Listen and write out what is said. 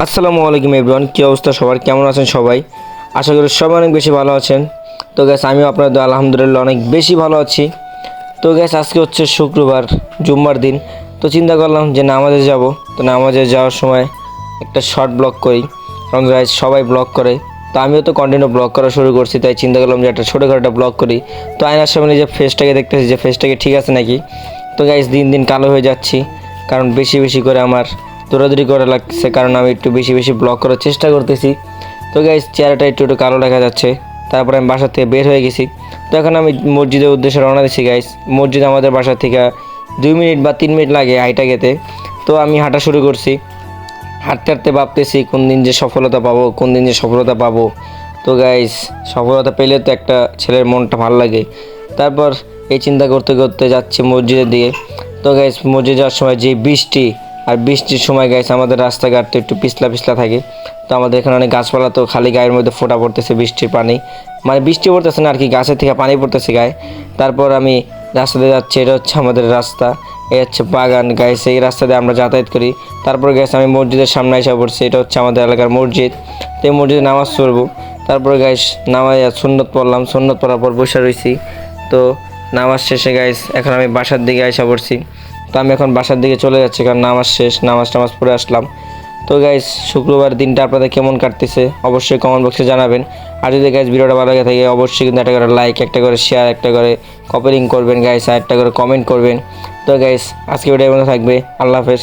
আসসালামু আলাইকুম এভরিওয়ান, কী অবস্থা সবার, কেমন আছেন সবাই? আশা করি সবাই অনেক বেশি ভালো আছেন। তো গ্যাস আমিও আপনাদের আলহামদুলিল্লাহ অনেক বেশি ভালো আছি। তো গ্যাস আজকে হচ্ছে শুক্রবার, জুম্মার দিন। তো চিন্তা করলাম যে নামাজে যাব। তো নামাজে যাওয়ার সময় একটা শর্ট ব্লগ করি, কারণ গাইস সবাই ব্লগ করে। তো আমিও তো কন্টিনিউ ব্লগ করা শুরু করছি, তাই চিন্তা করলাম যে একটা ছোটোখাটো একটা ব্লগ করি। তো আয়নার সামনে যে ফেসটাকে দেখতেছি যে ফেসটাকে ঠিক আছে নাকি। তো গাইস দিন দিন কালো হয়ে যাচ্ছি, কারণ বেশি বেশি করে আমার দৌড়াদৌড়ি করা লাগছে, কারণ আমি একটু বেশি বেশি ব্লগ করার চেষ্টা করতেছি। তো গাইস চেহারাটা একটু একটু কালো দেখা যাচ্ছে। তারপরে আমি বাসা থেকে বের হয়ে গেছি। তো এখন আমি মসজিদের উদ্দেশ্যে রওনা দিচ্ছি গাইস। মসজিদ আমাদের বাসা থেকে 2 মিনিট বা 3 মিনিট লাগে হাইটা গেতে। তো আমি হাঁটা শুরু করছি। হাঁটতে হাঁটতে ভাবতেছি কোন দিন যে সফলতা পাবো, কোন দিন যে সফলতা পাবো। তো গাইস সফলতা পেলে তো একটা ছেলের মনটা ভালো লাগে। তারপর এই চিন্তা করতে করতে যাচ্ছি মসজিদের দিকে। তো গাইস মসজিদে যাওয়ার সময় যে বৃষ্টি, আর বৃষ্টির সময় গাইস আমাদের রাস্তাঘাট তো একটু পিছলা পিছলা থাকে। তো আমাদের এখানে অনেক গাছপালা, তো খালি গায়ের মধ্যে ফোঁটা পড়তেছে বৃষ্টির পানি, মানে বৃষ্টি পড়তেছে না আর কি, গাছের থেকে পানি পড়তেছে গায়ে। তারপর আমি রাস্তাতে যাচ্ছি, এটা হচ্ছে আমাদের রাস্তা, এই হচ্ছে বাগান গাইস, এই রাস্তা দিয়ে আমরা যাতায়াত করি। তারপর গাইস আমি মসজিদের সামনে এসে পড়ছি, এটা হচ্ছে আমাদের এলাকার মসজিদ। তো এই মসজিদে নামাজ পড়বো। তারপরে গাইস নামাজ সুন্নত পড়লাম, সুন্নত পড়ার পর বসে রয়েছি। তো নামাজ শেষে গাইস এখন আমি বাসার দিকে এসে পড়ছি। তো আমি এখন বাসার দিকে চলে যাচ্ছি, কারণ নামাজ শেষ, নামাজ টামাজ পড়ে আসলাম। তো গাইস শুক্রবার দিনটা আপনাদের কেমন কাটতেছে অবশ্যই কমেন্ট বক্সে জানাবেন। আর যদি গাইস ভিডিওটা ভালো লাগে থাকে অবশ্যই কিন্তু একটা করে লাইক, একটা করে শেয়ার, একটা করে কপিলিং করবেন গাইস, আর একটা করে কমেন্ট করবেন। তো গাইস আজকে ভিডিও থাকবে। আল্লাহ হাফেজ।